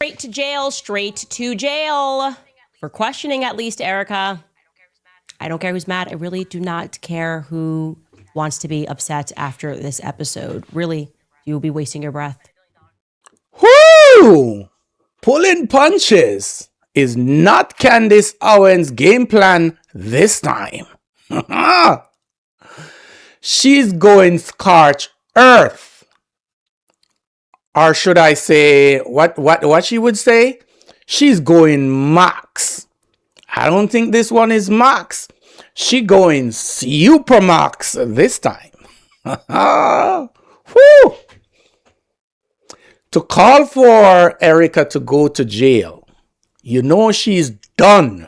Straight to jail, straight to jail. For questioning, at least, Erika. I don't care who's mad. I really do not care who wants to be upset after this episode. Really, you'll be wasting your breath. Whoo! Pulling punches is not Candace Owens' game plan this time. She's going scorch earth. Or should I say, what she would say? She's going max. I don't think this one is max. She going super max this time. Whoo! To call for Erika to go to jail, you know she's done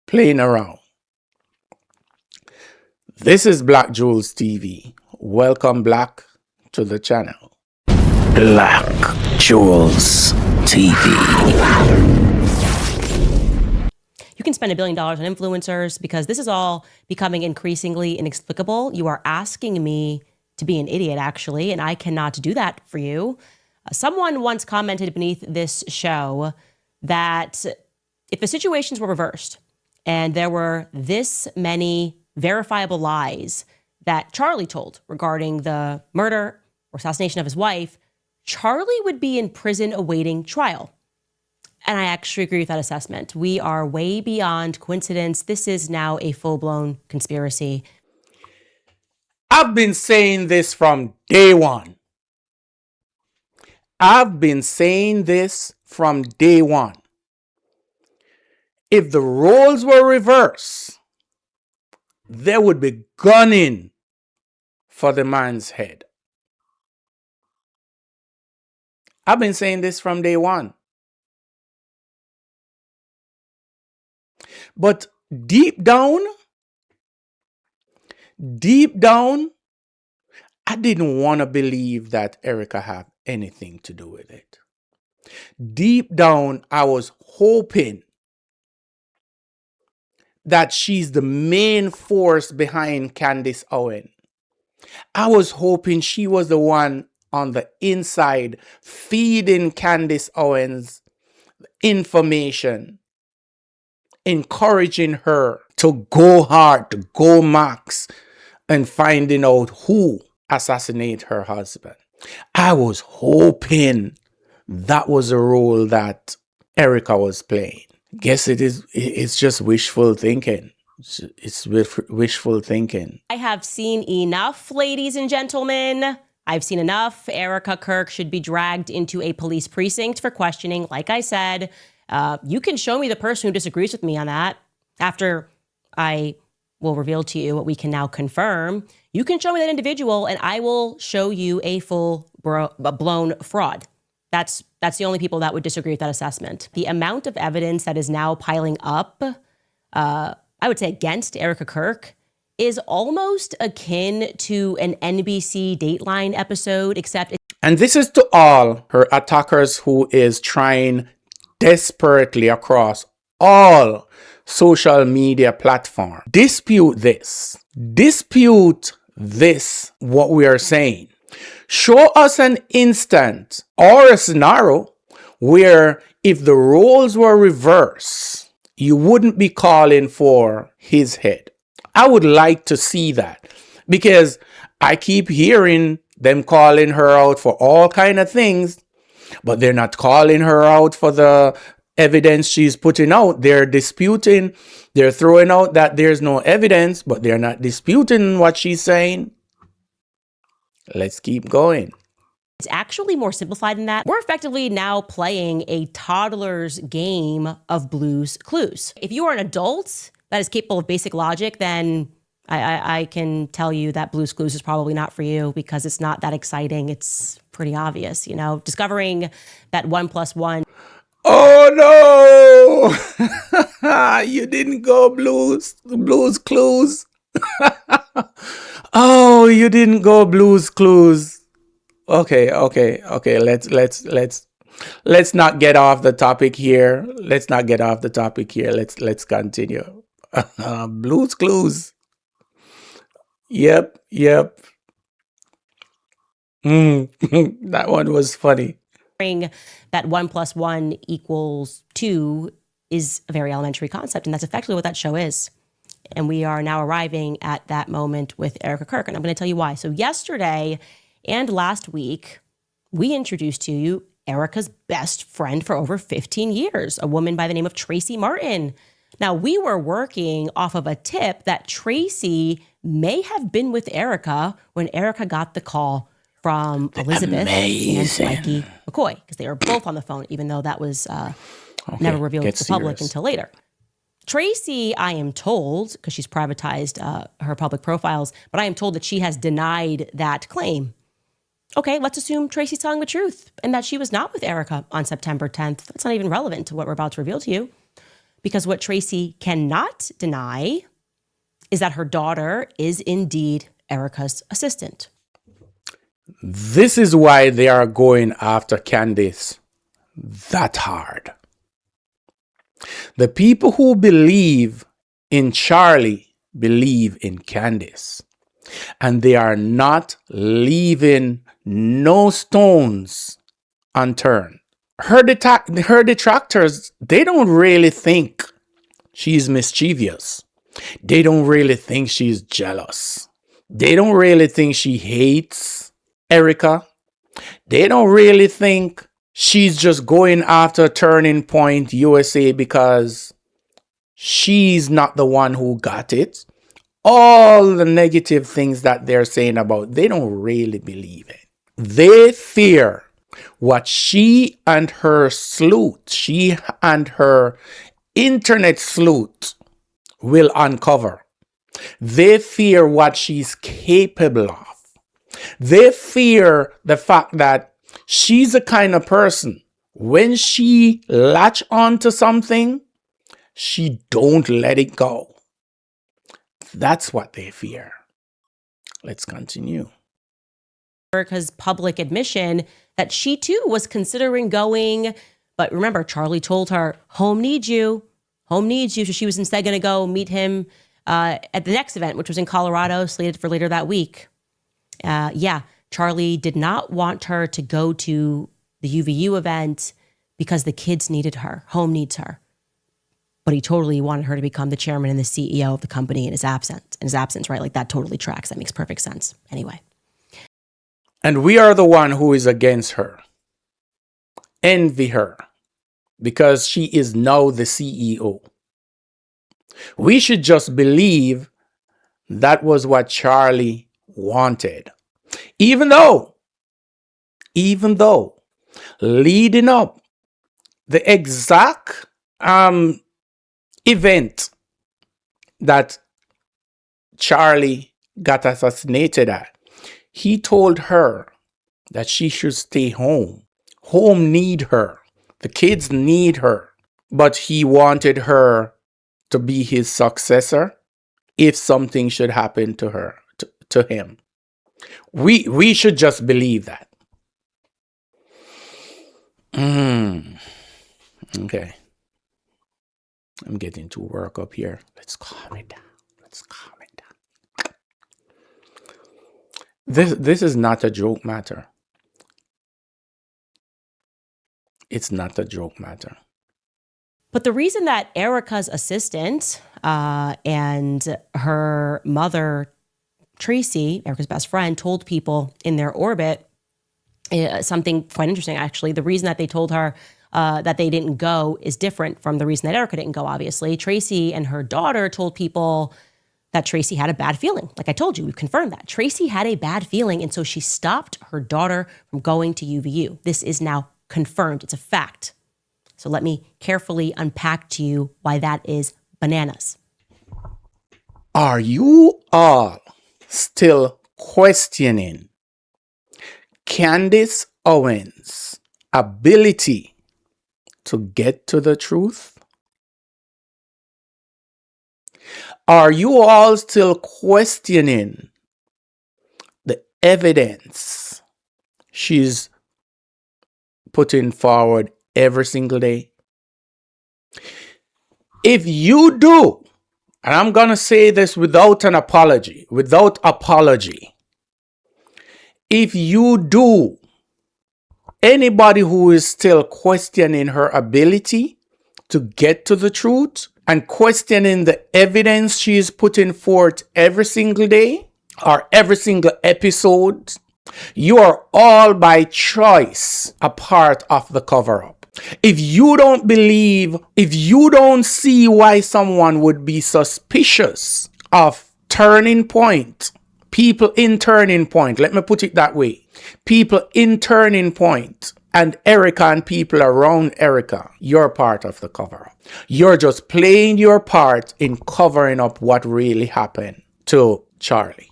playing around. This is Black Jewels TV. Welcome, Black, to the channel. Black Jewels TV. You can spend $1 billion on influencers because this is all becoming increasingly inexplicable. You are asking me to be an idiot, actually, and I cannot do that for you. Someone once commented beneath this show that if the situations were reversed and there were this many verifiable lies that Charlie told regarding the murder or assassination of his wife, Charlie would be in prison awaiting trial. And I actually agree with that assessment. We are way beyond coincidence. This is now a full-blown conspiracy. I've been saying this from day one. I've been saying this from day one. If the roles were reversed, they would be gunning for the man's head. I've been saying this from day one. But deep down, I didn't want to believe that Erika had anything to do with it. Deep down, I was hoping that she's the main force behind Candace Owens. I was hoping she was the one on the inside feeding Candace Owens information, encouraging her to go hard, to go max, and finding out who assassinated her husband. I was hoping that was a role that Erika was playing. Guess it's just wishful thinking. It's wishful thinking. I have seen enough, ladies and gentlemen. I've seen enough. Erika Kirk should be dragged into a police precinct for questioning. Like I said, you can show me the person who disagrees with me on that after I will reveal to you what we can now confirm. You can show me that individual and I will show you a full-blown fraud. That's the only people that would disagree with that assessment. The amount of evidence that is now piling up, I would say against Erika Kirk, is almost akin to an NBC Dateline episode, except... And this is to all her attackers who is trying desperately across all social media platforms. Dispute this, what we are saying. Show us an instant or a scenario where if the roles were reversed, you wouldn't be calling for his head. I would like to see that because I keep hearing them calling her out for all kind of things, but they're not calling her out for the evidence she's putting out. They're disputing, they're throwing out that there's no evidence, but they're not disputing what she's saying. Let's keep going. It's actually more simplified than that. We're effectively now playing a toddler's game of Blue's Clues. If you are an adult that is capable of basic logic, then I can tell you that Blue's Clues is probably not for you because it's not that exciting. It's pretty obvious, you know, discovering that 1 + 1. Oh no! You didn't go Blue's Clues. Oh, you didn't go Blue's Clues. Okay. Let's not get off the topic here. Let's continue. Blue's Clues. Yep. That one was funny. that 1 + 1 = 2 is a very elementary concept. And that's effectively what that show is. And we are now arriving at that moment with Erika Kirk. And I'm going to tell you why. So yesterday and last week, we introduced to you Erika's best friend for over 15 years, a woman by the name of Tracy Martin. Now, we were working off of a tip that Tracy may have been with Erika when Erika got the call from Elizabeth and Mikey McCoy, because they were both on the phone, even though that was never revealed to the public until later. Tracy, I am told, because she's privatized her public profiles, but I am told that she has denied that claim. Okay, let's assume Tracy's telling the truth and that she was not with Erika on September 10th. That's not even relevant to what we're about to reveal to you, because what Tracy cannot deny is that her daughter is indeed Erika's assistant. This is why they are going after Candace that hard. The people who believe in Charlie believe in Candace, and they are not leaving no stones unturned. Her detractors, they don't really think she's mischievous. They don't really think she's jealous. They don't really think she hates Erika. They don't really think she's just going after Turning Point USA because she's not the one who got it. All the negative things that they're saying about, they don't really believe it. They fear what she and her internet sleuth will uncover. They fear what she's capable of. They fear the fact that she's the kind of person, when she latch onto something, she don't let it go. That's what they fear. Let's continue. Erika's public admission that she too was considering going, but remember, Charlie told her, home needs you. Home needs you. So she was instead going to go meet him at the next event, which was in Colorado, slated for later that week. Charlie did not want her to go to the UVU event because the kids needed her. Home needs her. But he totally wanted her to become the chairman and the CEO of the company in his absence, right? Like that totally tracks. That makes perfect sense. Anyway. And we are the one who is against her. Envy her because she is now the CEO. We should just believe that was what Charlie wanted. Even though leading up the exact event that Charlie got assassinated at, he told her that she should stay home. Home need her. The kids need her. But he wanted her to be his successor if something should happen to her, to him. We should just believe that. Okay. I'm getting too worked up here. Let's calm it down. This is not a joke matter. It's not a joke matter. But the reason that Erika's assistant and her mother, Tracy, Erika's best friend, told people in their orbit something quite interesting, actually. The reason that they told her that they didn't go is different from the reason that Erika didn't go, obviously. Tracy and her daughter told people that Tracy had a bad feeling. Like I told you, we've confirmed that. Tracy had a bad feeling, and so she stopped her daughter from going to UVU. This is now confirmed. It's a fact. So let me carefully unpack to you why that is bananas. Are you all still questioning Candace Owens' ability to get to the truth? Are you all still questioning the evidence she's putting forward every single day? If you do, and I'm going to say this without apology, if you do Anybody who is still questioning her ability to get to the truth and questioning the evidence she is putting forth every single day or every single episode, you are all by choice a part of the cover up. If you don't believe, if you don't see why someone would be suspicious of Turning Point, people in Turning Point, let me put it that way, people in Turning Point, and Erika and people around Erika, you're part of the cover up. You're just playing your part in covering up what really happened to Charlie.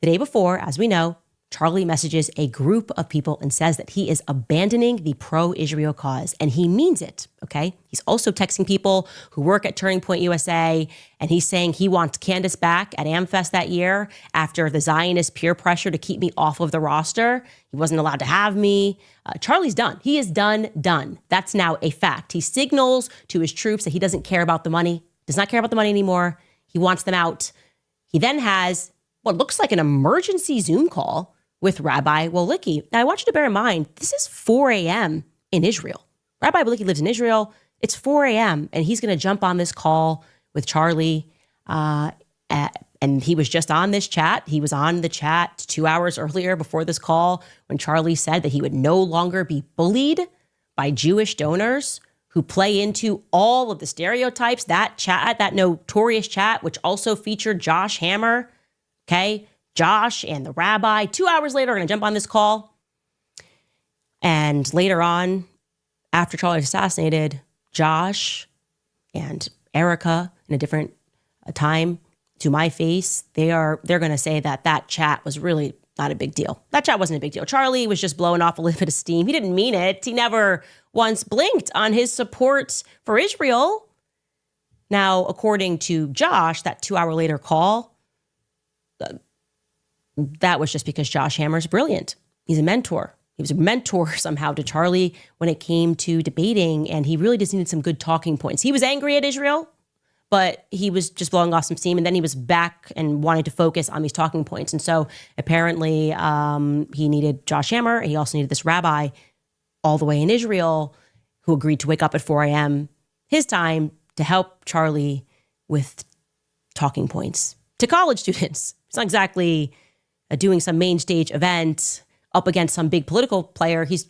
The day before, as we know, Charlie messages a group of people and says that he is abandoning the pro-Israel cause, and he means it, okay? He's also texting people who work at Turning Point USA, and he's saying he wants Candace back at AmFest that year after the Zionist peer pressure to keep me off of the roster. He wasn't allowed to have me. Charlie's done. He is done. That's now a fact. He signals to his troops that he doesn't care about the money, does not care about the money anymore. He wants them out. He then has what looks like an emergency Zoom call with Rabbi Wolicki. Now, I want you to bear in mind, this is 4 a.m. in Israel. Rabbi Wolicki lives in Israel. It's 4 a.m., and he's going to jump on this call with Charlie. And he was just on this chat. He was on the chat 2 hours earlier before this call when Charlie said that he would no longer be bullied by Jewish donors who play into all of the stereotypes. That chat, that notorious chat, which also featured Josh Hammer, okay? Josh and the rabbi, 2 hours later, are going to jump on this call. And later on, after Charlie was assassinated, Josh and Erika, in a different time, to my face, they're going to say that chat was really not a big deal. That chat wasn't a big deal. Charlie was just blowing off a little bit of steam. He didn't mean it. He never once blinked on his support for Israel. Now, according to Josh, that 2 hour later call, that was just because Josh Hammer's brilliant. He's a mentor. He was a mentor somehow to Charlie when it came to debating, and he really just needed some good talking points. He was angry at Israel, but he was just blowing off some steam, and then he was back and wanted to focus on these talking points. And so apparently he needed Josh Hammer, and he also needed this rabbi all the way in Israel who agreed to wake up at 4 a.m. his time to help Charlie with talking points to college students. It's not exactly doing some main stage event up against some big political player. He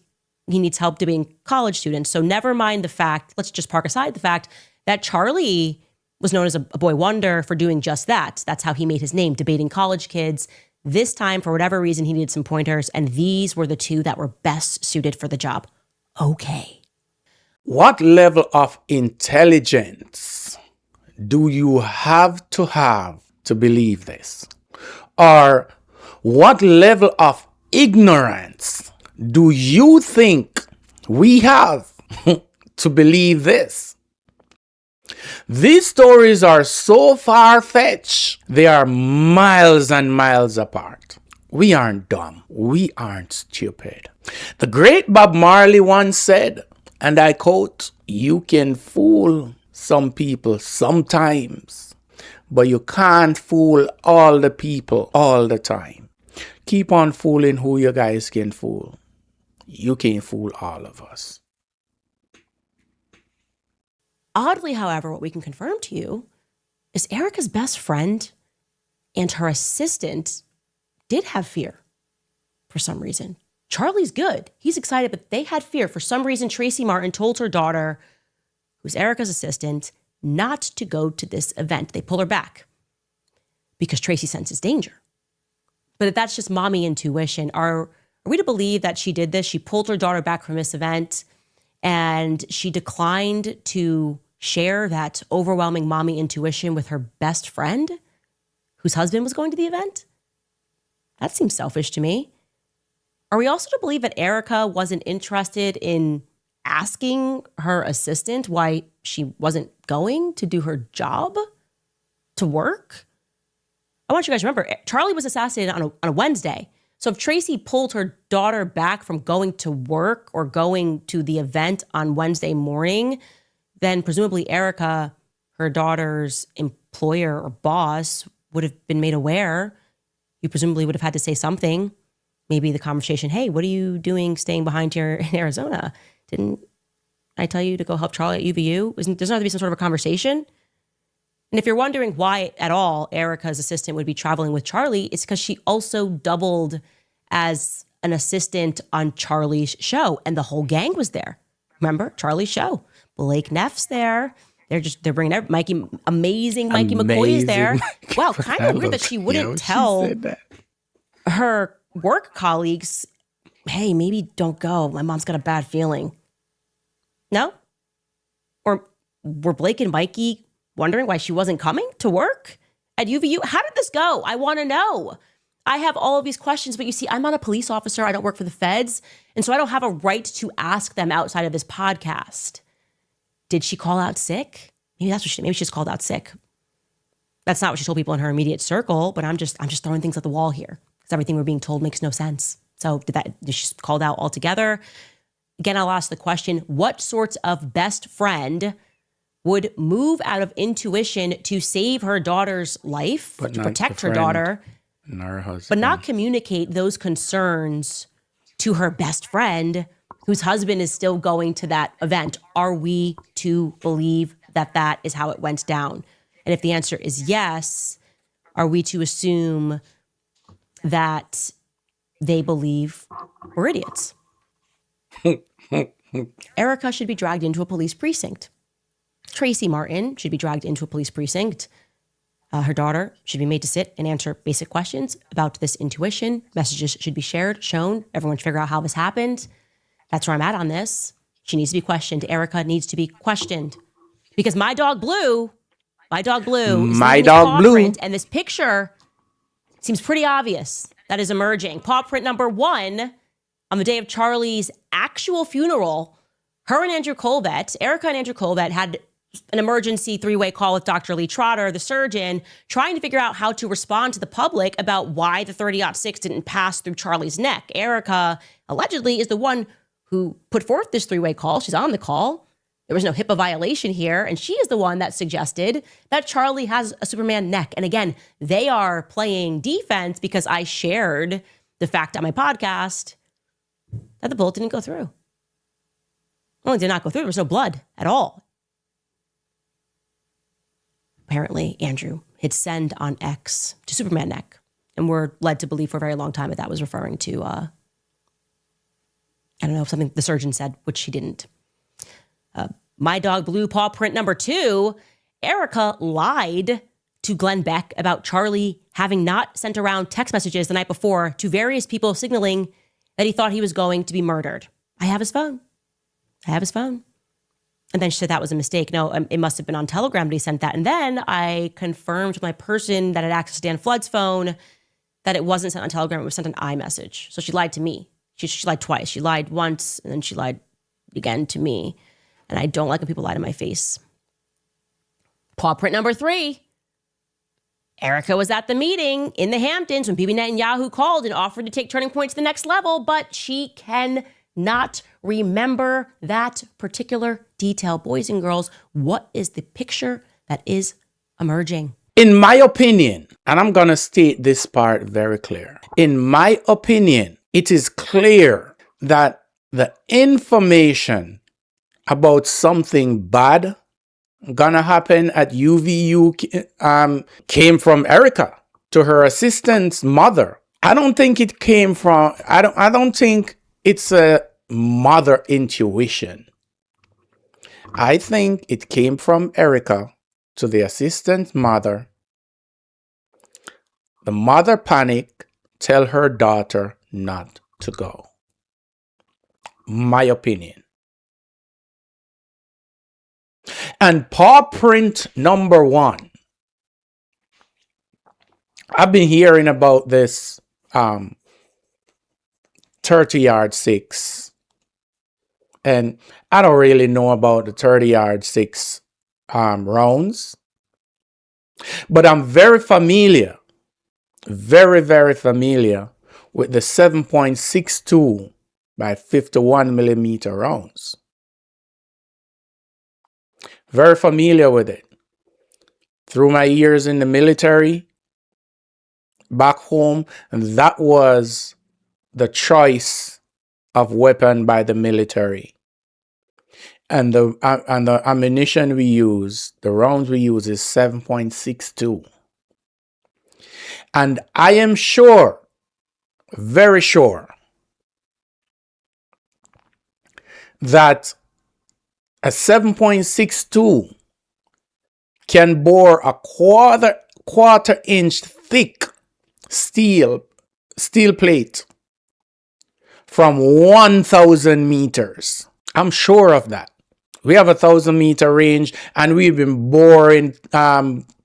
needs help debating college students. So never mind the fact, let's just park aside the fact that Charlie was known as a boy wonder for doing just that. That's how he made his name, debating college kids. This time, for whatever reason, he needed some pointers, and these were the two that were best suited for the job. Okay. What level of intelligence do you have to believe this? Or what level of ignorance do you think we have to believe this? These stories are so far-fetched, they are miles and miles apart. We aren't dumb. We aren't stupid. The great Bob Marley once said, and I quote, "You can fool some people sometimes, but you can't fool all the people all the time. Keep on fooling who you guys can fool. You can't fool all of us." Oddly, however, what we can confirm to you is Erika's best friend and her assistant did have fear for some reason. Charlie's good. He's excited, but they had fear. For some reason, Tracy Martin told her daughter, who's Erika's assistant, not to go to this event. They pull her back because Tracy senses danger. But if that's just mommy intuition, are we to believe that she did this? She pulled her daughter back from this event and she declined to share that overwhelming mommy intuition with her best friend whose husband was going to the event? That seems selfish to me. Are we also to believe that Erika wasn't interested in asking her assistant why she wasn't going to do her job, to work? I want you guys to remember, Charlie was assassinated on a Wednesday. So if Tracy pulled her daughter back from going to work or going to the event on Wednesday morning, then presumably Erika, her daughter's employer or boss, would have been made aware. You presumably would have had to say something. Maybe the conversation, hey, what are you doing staying behind here in Arizona? Didn't I tell you to go help Charlie at UVU? Doesn't there have to be some sort of a conversation? And if you're wondering why at all Erika's assistant would be traveling with Charlie, it's because she also doubled as an assistant on Charlie's show, and the whole gang was there. Remember Charlie's show? Blake Neff's there. They're bringing Mikey, amazing Mikey McCoy is there. Well, kind of weird that she wouldn't tell her work colleagues, hey, maybe don't go. My mom's got a bad feeling. No? Or were Blake and Mikey wondering why she wasn't coming to work at UVU? How did this go? I want to know. I have all of these questions, but you see, I'm not a police officer. I don't work for the feds. And so I don't have a right to ask them outside of this podcast. Did she call out sick? Maybe that's what she did. Maybe she just called out sick. That's not what she told people in her immediate circle, but I'm just throwing things at the wall here because everything we're being told makes no sense. So did she called out altogether? Again, I'll ask the question, what sorts of best friend would move out of intuition to save her daughter's life, to protect her daughter, and her husband, but not communicate those concerns to her best friend whose husband is still going to that event? Are we to believe that that is how it went down? And if the answer is yes, are we to assume that they believe we're idiots? Erika should be dragged into a police precinct. Tracy Martin should be dragged into a police precinct. Her daughter should be made to sit and answer basic questions about this intuition. Messages should be shared, shown. Everyone should figure out how this happened. That's where I'm at on this. She needs to be questioned. Erika needs to be questioned. Because my dog Blue is my dog Blue print, and this picture seems pretty obvious that is emerging. Paw print number 1 on the day of Charlie's actual funeral. Her and Andrew Colvett, Erika and Andrew Colvett, had an emergency 3-way call with Dr. Lee Trotter, the surgeon, trying to figure out how to respond to the public about why the 30-06 didn't pass through Charlie's neck. Erika allegedly is the one who put forth this 3-way call. She's on the call. There was no HIPAA violation here. And she is the one that suggested that Charlie has a Superman neck. And again, they are playing defense because I shared the fact on my podcast that the bullet didn't go through. Not only did not go through, there was no blood at all. Apparently, Andrew hit send on X to Superman neck. And we're led to believe for a very long time that was referring to, I don't know, something the surgeon said, which he didn't. My dog Blue paw print number 2, Erika lied to Glenn Beck about Charlie having not sent around text messages the night before to various people signaling that he thought he was going to be murdered. I have his phone. And then she said that was a mistake. No, it must have been on Telegram that he sent that. And then I confirmed with my person that had access to Dan Flood's phone that it wasn't sent on Telegram. It was sent on iMessage. So she lied to me. She lied twice. She lied once, and then she lied again to me. And I don't like when people lie to my face. Paw print number 3. Erika was at the meeting in the Hamptons when Bibi Netanyahu called and offered to take Turning Point to the next level, but she cannot remember that particular detail. Boys and girls, what is the picture that is emerging? In my opinion, and I'm going to state this part very clear. In my opinion, it is clear that the information about something bad gonna happen at UVU came from Erika to her assistant's mother. I don't think it came from, I don't think it's a mother intuition. I think it came from Erika to the assistant's mother. The mother panicked, tell her daughter not to go. My opinion. And paw print number 1. I've been hearing about this 30-yard 6. And I don't really know about the 30-yard 6 rounds. But I'm very familiar, very familiar with the 7.62 by 51 millimeter rounds. Very familiar with it. Through my years in the military, back home, and that was the choice of weapon by the military. And the ammunition we use, the rounds we use is 7.62. And I am sure, very sure, that a 7.62 can bore a quarter inch thick steel plate from 1,000 meters. I'm sure of that. We have a 1,000-meter range, and we've been boring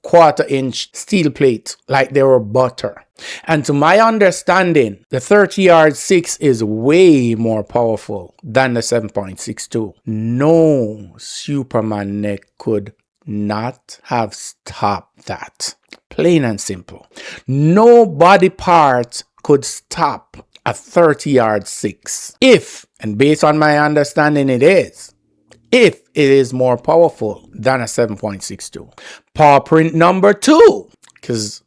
quarter inch steel plate like they were butter. And to my understanding, the 30-yard 6 is way more powerful than the 7.62. No Superman neck could not have stopped that. Plain and simple. No body part could stop a 30-yard 6. If, and based on my understanding it is more powerful than a 7.62. Paw print number 2, because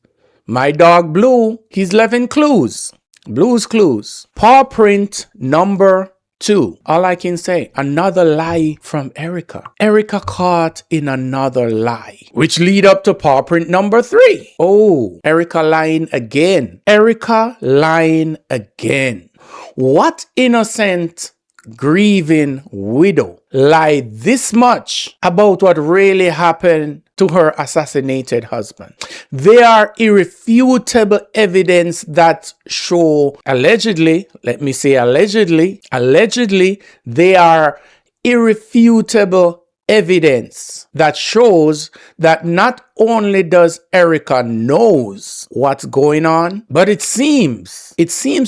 my dog Blue, he's leaving clues. Blue's clues. Paw print number 2. All I can say, another lie from Erika. Erika caught in another lie, which lead up to paw print number 3. Oh, Erika lying again. Erika lying again. What innocent, grieving widow lied this much about what really happened to her assassinated husband? There are irrefutable evidence that show, allegedly, let me say allegedly, they are irrefutable evidence that shows that not only does Erika knows what's going on, but it seems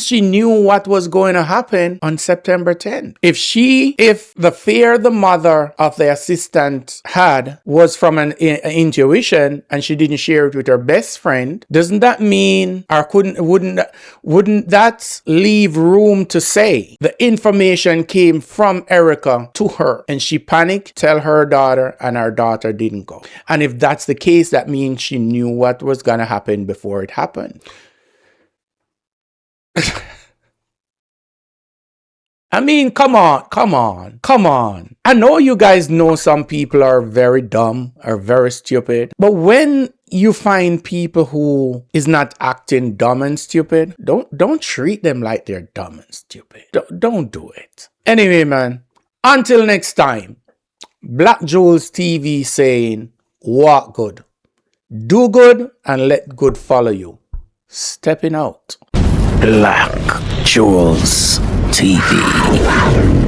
she knew what was going to happen on September 10th. If the fear the mother of the assistant had was from an intuition and she didn't share it with her best friend, doesn't that mean, or wouldn't that leave room to say the information came from Erika to her and she panicked, tell her daughter, and her daughter didn't go? And if that's the case, that means she knew what was going to happen before it happened. I mean, come on. I know you guys know some people are very dumb or very stupid, but when you find people who is not acting dumb and stupid, don't treat them like they're dumb and stupid. Don't do it. Anyway, man, until next time, Black Jules TV saying, walk good, do good, and let good follow you. Stepping out. Black Jules TV.